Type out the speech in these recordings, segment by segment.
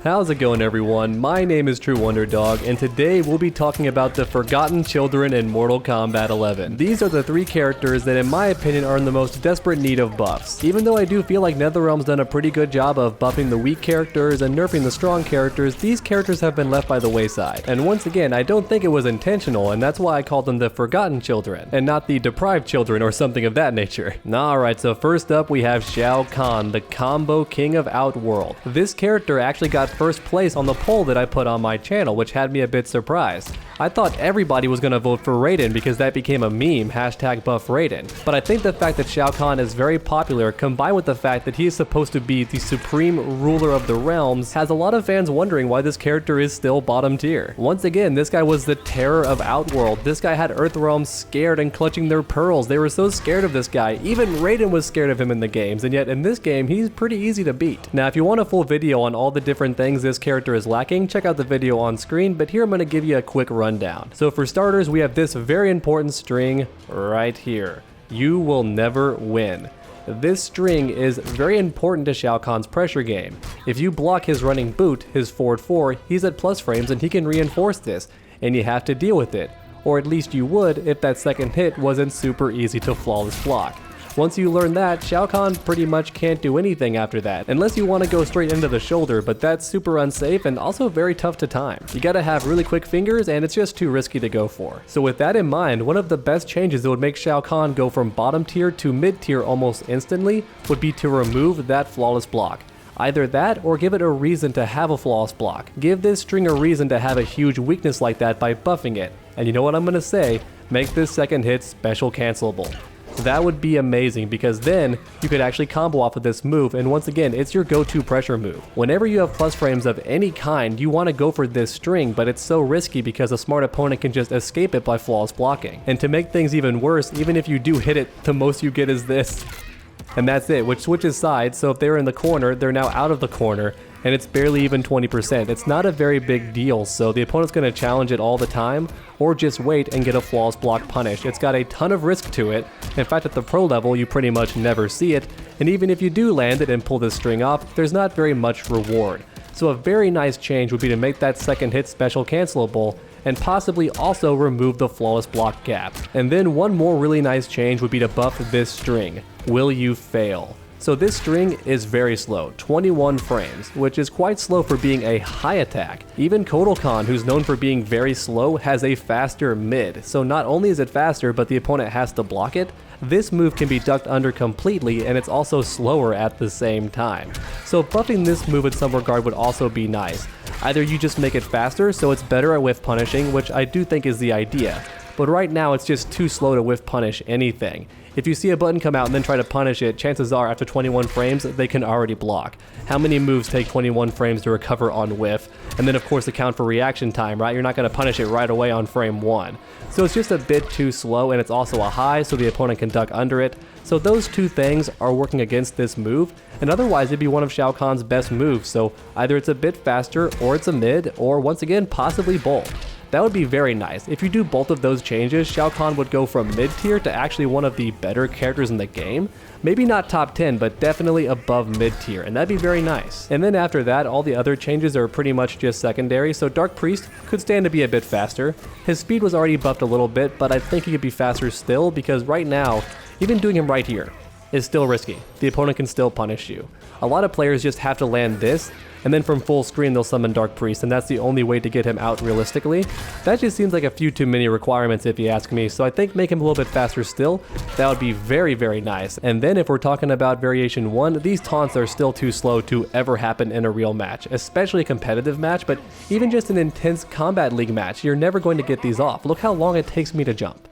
How's it going, everyone? My name is True Wonder Dog, and today we'll be talking about the Forgotten Children in Mortal Kombat 11. These are the three characters that in my opinion are in the most desperate need of buffs. Even though I do feel like NetherRealm's done a pretty good job of buffing the weak characters and nerfing the strong characters, these characters have been left by the wayside. And once again, I don't think it was intentional, and that's why I called them the Forgotten Children, and not the Deprived Children or something of that nature. Alright, so first up we have Shao Kahn, the Combo King of Outworld. This character actually got first place on the poll that I put on my channel, which had me a bit surprised. I thought everybody was gonna vote for Raiden because that became a meme, #BuffRaiden. But I think the fact that Shao Kahn is very popular, combined with the fact that he is supposed to be the supreme ruler of the realms, has a lot of fans wondering why this character is still bottom tier. Once again, this guy was the terror of Outworld. This guy had Earthrealm scared and clutching their pearls. They were so scared of this guy. Even Raiden was scared of him in the games, and yet in this game, he's pretty easy to beat. Now, if you want a full video on all the different things this character is lacking, check out the video on screen, but here I'm going to give you a quick rundown. So for starters, we have this very important string right here. You will never win. This string is very important to Shao Kahn's pressure game. If you block his running boot, his forward 4, he's at plus frames and he can reinforce this, and you have to deal with it. Or at least you would if that second hit wasn't super easy to flawless block. Once you learn that, Shao Kahn pretty much can't do anything after that, unless you want to go straight into the shoulder, but that's super unsafe and also very tough to time. You gotta have really quick fingers, and it's just too risky to go for. So with that in mind, one of the best changes that would make Shao Kahn go from bottom tier to mid tier almost instantly would be to remove that flawless block. Either that, or give it a reason to have a flawless block. Give this string a reason to have a huge weakness like that by buffing it. And you know what I'm gonna say? Make this second hit special cancelable. That would be amazing, because then you could actually combo off of this move, and once again, it's your go-to pressure move. Whenever you have plus frames of any kind, you want to go for this string, but it's so risky because a smart opponent can just escape it by flawless blocking. And to make things even worse, even if you do hit it, the most you get is this. And that's it, which switches sides, so if they're in the corner, they're now out of the corner, and it's barely even 20%. It's not a very big deal, so the opponent's going to challenge it all the time, or just wait and get a flawless block punish. It's got a ton of risk to it. In fact, at the pro level, you pretty much never see it, and even if you do land it and pull this string off, there's not very much reward. So a very nice change would be to make that second hit special cancelable, and possibly also remove the flawless block gap. And then one more really nice change would be to buff this string, Will You Fail? So this string is very slow, 21 frames, which is quite slow for being a high attack. Even Kahn, who's known for being very slow, has a faster mid. So not only is it faster, but the opponent has to block it. This move can be ducked under completely, and it's also slower at the same time. So buffing this move in some regard would also be nice. Either you just make it faster so it's better at whiff punishing, which I do think is the idea. But right now it's just too slow to whiff punish anything. If you see a button come out and then try to punish it, chances are after 21 frames, they can already block. How many moves take 21 frames to recover on whiff? And then of course account for reaction time, right? You're not going to punish it right away on frame 1. So it's just a bit too slow, and it's also a high so the opponent can duck under it. So those two things are working against this move, and otherwise it'd be one of Shao Kahn's best moves, so either it's a bit faster, or it's a mid, or once again possibly both. That would be very nice. If you do both of those changes, Shao Kahn would go from mid tier to actually one of the better characters in the game. Maybe not top 10, but definitely above mid tier, and that'd be very nice. And then after that, all the other changes are pretty much just secondary, so Dark Priest could stand to be a bit faster. His speed was already buffed a little bit, but I think he could be faster still, because right now, even doing him right here is still risky. The opponent can still punish you. A lot of players just have to land this, and then from full screen they'll summon Dark Priest, and that's the only way to get him out realistically. That just seems like a few too many requirements if you ask me, so I think make him a little bit faster still. That would be very, very nice. And then if we're talking about variation 1, these taunts are still too slow to ever happen in a real match, especially a competitive match, but even just an intense combat league match, you're never going to get these off. Look how long it takes me to jump.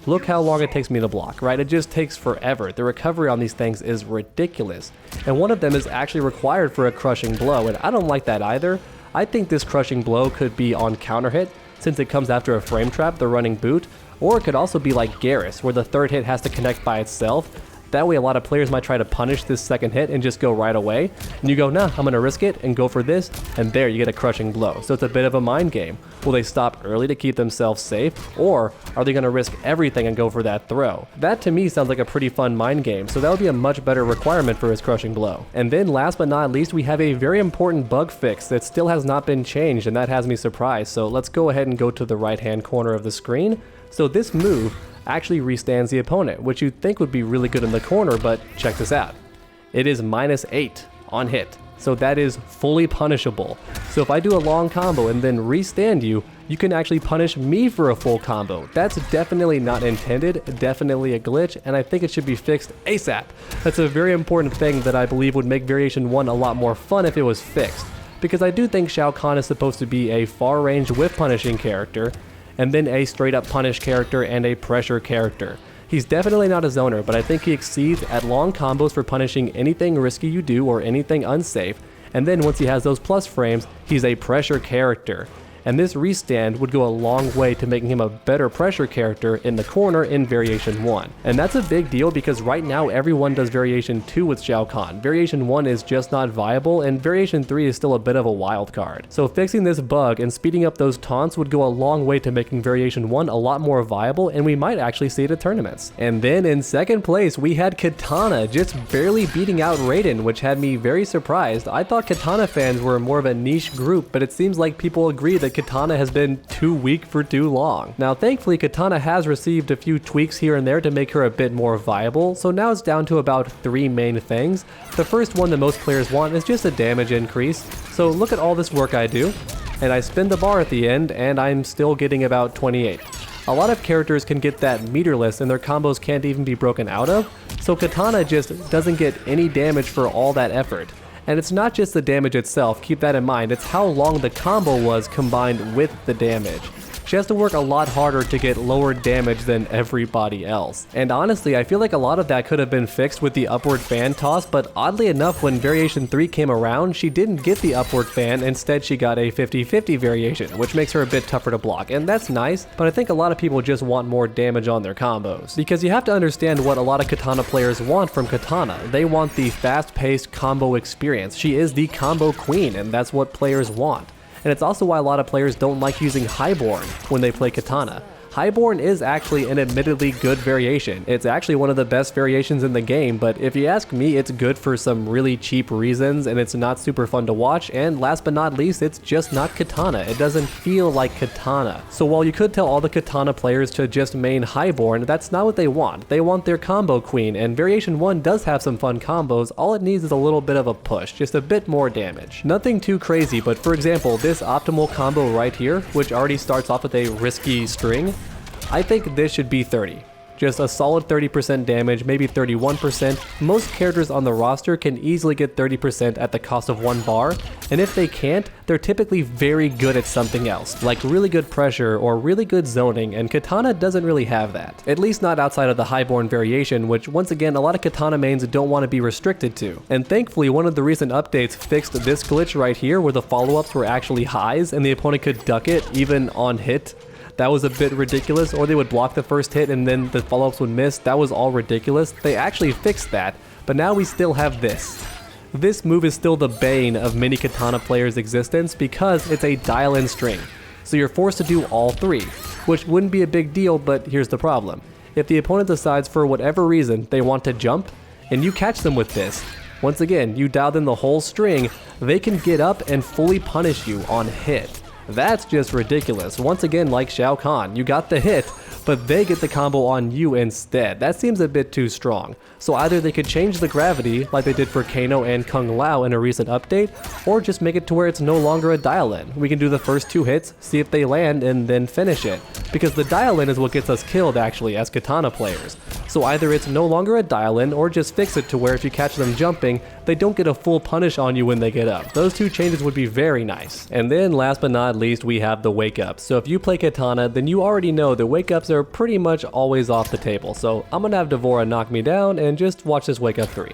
Look how long it takes me to block, right? It just takes forever. The recovery on these things is ridiculous. And one of them is actually required for a crushing blow, and I don't like that either. I think this crushing blow could be on counter hit, since it comes after a frame trap, the running boot, or it could also be like Garrus, where the third hit has to connect by itself. That way a lot of players might try to punish this second hit and just go right away. And you go, nah, I'm gonna risk it and go for this, and there you get a crushing blow. So it's a bit of a mind game. Will they stop early to keep themselves safe, or are they gonna risk everything and go for that throw? That to me sounds like a pretty fun mind game, so that would be a much better requirement for his crushing blow. And then last but not least, we have a very important bug fix that still has not been changed, and that has me surprised. So let's go ahead and go to the right hand corner of the screen. So this move actually restands the opponent, which you'd think would be really good in the corner, but check this out. It is -8 on hit. So that is fully punishable. So if I do a long combo and then restand you, you can actually punish me for a full combo. That's definitely not intended, definitely a glitch, and I think it should be fixed ASAP. That's a very important thing that I believe would make Variation 1 a lot more fun if it was fixed. Because I do think Shao Kahn is supposed to be a far-range whiff punishing character, and then a straight-up punish character and a pressure character. He's definitely not a zoner, but I think he exceeds at long combos for punishing anything risky you do or anything unsafe, and then once he has those plus frames, he's a pressure character. And this restand would go a long way to making him a better pressure character in the corner in Variation 1. And that's a big deal because right now everyone does Variation 2 with Shao Kahn. Variation 1 is just not viable, and Variation 3 is still a bit of a wild card. So fixing this bug and speeding up those taunts would go a long way to making Variation 1 a lot more viable, and we might actually see it at tournaments. And then in second place, we had Kitana just barely beating out Raiden, which had me very surprised. I thought Kitana fans were more of a niche group, but it seems like people agree that Kitana has been too weak for too long. Now thankfully Kitana has received a few tweaks here and there to make her a bit more viable, so now it's down to about 3 main things. The first one that most players want is just a damage increase. So look at all this work I do, and I spin the bar at the end and I'm still getting about 28. A lot of characters can get that meterless and their combos can't even be broken out of, so Kitana just doesn't get any damage for all that effort. And it's not just the damage itself, keep that in mind, it's how long the combo was combined with the damage. She has to work a lot harder to get lower damage than everybody else. And honestly, I feel like a lot of that could have been fixed with the upward fan toss, but oddly enough, when Variation 3 came around, she didn't get the upward fan, instead she got a 50-50 variation, which makes her a bit tougher to block, and that's nice, but I think a lot of people just want more damage on their combos. Because you have to understand what a lot of Kitana players want from Kitana. They want the fast-paced combo experience. She is the combo queen, and that's what players want. And it's also why a lot of players don't like using Highborn when they play Kitana. Highborn is actually an admittedly good variation. It's actually one of the best variations in the game, but if you ask me, it's good for some really cheap reasons, and it's not super fun to watch, and last but not least, it's just not Kitana. It doesn't feel like Kitana. So while you could tell all the Kitana players to just main Highborn, that's not what they want. They want their combo queen, and Variation 1 does have some fun combos. All it needs is a little bit of a push, just a bit more damage. Nothing too crazy, but for example, this optimal combo right here, which already starts off with a risky string, I think this should be 30. Just a solid 30% damage, maybe 31%. Most characters on the roster can easily get 30% at the cost of 1 bar, and if they can't, they're typically very good at something else, like really good pressure or really good zoning, and Kitana doesn't really have that. At least not outside of the Highborn variation, which once again a lot of Kitana mains don't want to be restricted to. And thankfully one of the recent updates fixed this glitch right here where the follow-ups were actually highs and the opponent could duck it even on hit. That was a bit ridiculous, or they would block the first hit and then the follow-ups would miss. That was all ridiculous. They actually fixed that, but now we still have this. This move is still the bane of many Kitana players' existence because it's a dial-in string. So you're forced to do all 3, which wouldn't be a big deal, but here's the problem. If the opponent decides for whatever reason they want to jump, and you catch them with this, once again, you dialed in the whole string, they can get up and fully punish you on hit. That's just ridiculous. Once again, like Shao Kahn, you got the hit, but they get the combo on you instead. That seems a bit too strong. So either they could change the gravity, like they did for Kano and Kung Lao in a recent update, or just make it to where it's no longer a dial-in. We can do the first 2 hits, see if they land, and then finish it. Because the dial-in is what gets us killed, actually, as Kitana players. So either it's no longer a dial-in, or just fix it to where if you catch them jumping, they don't get a full punish on you when they get up. Those 2 changes would be very nice. And then last but not least, we have the wake-ups. So if you play Kitana, then you already know the wake-ups are pretty much always off the table. So I'm gonna have Devora knock me down and just watch this wake-up 3.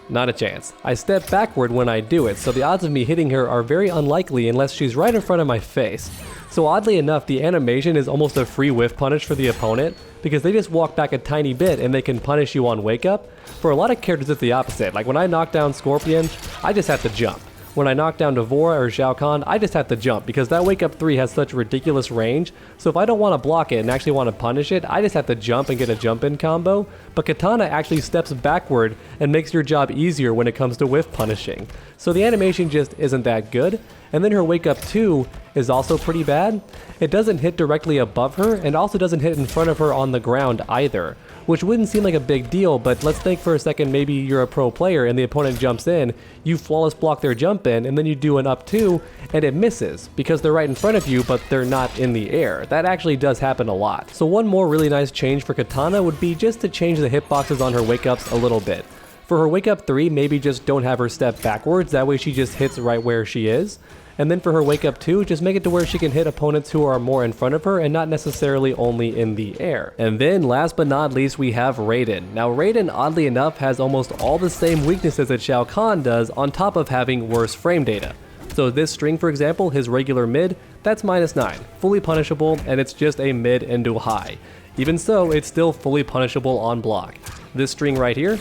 Not a chance. I step backward when I do it, so the odds of me hitting her are very unlikely unless she's right in front of my face. So oddly enough, the animation is almost a free whiff punish for the opponent, because they just walk back a tiny bit and they can punish you on wake up. For a lot of characters it's the opposite, like when I knock down Scorpion, I just have to jump. When I knock down Devora or Shao Kahn, I just have to jump because that wake up 3 has such ridiculous range. So if I don't want to block it and actually want to punish it, I just have to jump and get a jump in combo. But Kitana actually steps backward and makes your job easier when it comes to whiff punishing. So the animation just isn't that good. And then her wake up 2 is also pretty bad. It doesn't hit directly above her and also doesn't hit in front of her on the ground either, which wouldn't seem like a big deal, but let's think for a second maybe you're a pro player and the opponent jumps in, you flawless block their jump in, and then you do an up 2 and it misses because they're right in front of you but they're not in the air. That actually does happen a lot. So one more really nice change for Kitana would be just to change the hitboxes on her wake ups a little bit. For her wake up 3, maybe just don't have her step backwards, that way she just hits right where she is. And then for her wake up 2, just make it to where she can hit opponents who are more in front of her and not necessarily only in the air. And then last but not least we have Raiden. Now Raiden oddly enough has almost all the same weaknesses that Shao Kahn does on top of having worse frame data. So this string for example, his regular mid, that's -9, fully punishable, and it's just a mid into high. Even so, it's still fully punishable on block. This string right here,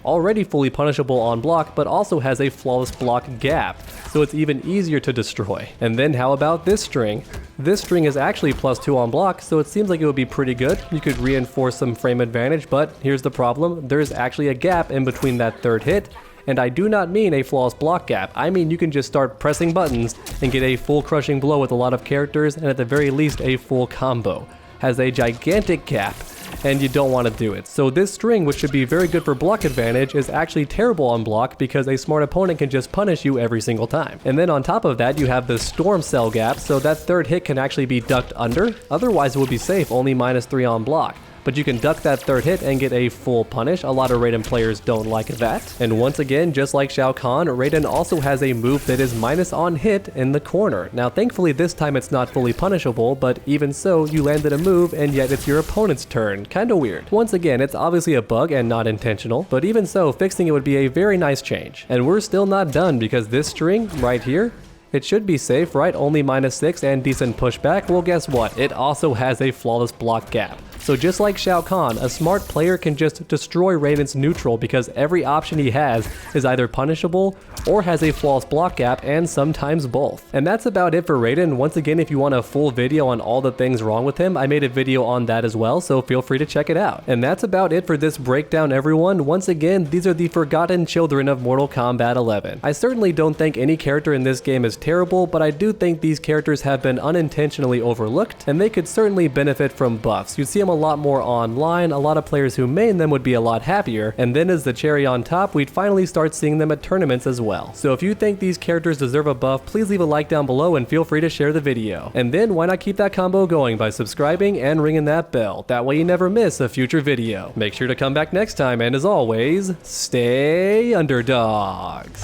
already fully punishable on block, but also has a flawless block gap, so it's even easier to destroy. And then how about this string? This string is actually +2 on block, so it seems like it would be pretty good. You could reinforce some frame advantage, but here's the problem. There's actually a gap in between that third hit, and I do not mean a flawless block gap. I mean you can just start pressing buttons and get a full crushing blow with a lot of characters, and at the very least a full combo. Has a gigantic gap, and you don't want to do it. So this string, which should be very good for block advantage, is actually terrible on block because a smart opponent can just punish you every single time. And then on top of that, you have the storm cell gap, so that third hit can actually be ducked under. Otherwise it would be safe, only -3 on block. But you can duck that third hit and get a full punish. A lot of Raiden players don't like that. And once again, just like Shao Kahn, Raiden also has a move that is minus on hit in the corner. Now thankfully this time it's not fully punishable, but even so, you landed a move and yet it's your opponent's turn. Kinda weird. Once again, it's obviously a bug and not intentional, but even so, fixing it would be a very nice change. And we're still not done because this string right here, it should be safe, right? Only -6 and decent pushback. Well, guess what? It also has a flawless block gap. So just like Shao Kahn, a smart player can just destroy Raiden's neutral because every option he has is either punishable or has a flawless block gap, and sometimes both. And that's about it for Raiden. Once again, if you want a full video on all the things wrong with him, I made a video on that as well, so feel free to check it out. And that's about it for this breakdown, everyone. Once again, these are the forgotten children of Mortal Kombat 11. I certainly don't think any character in this game is terrible, but I do think these characters have been unintentionally overlooked, and they could certainly benefit from buffs. You'd see them a lot more online, a lot of players who main them would be a lot happier, and then as the cherry on top, we'd finally start seeing them at tournaments as well. So if you think these characters deserve a buff, please leave a like down below and feel free to share the video. And then why not keep that combo going by subscribing and ringing that bell, that way you never miss a future video. Make sure to come back next time, and as always, stay underdogs.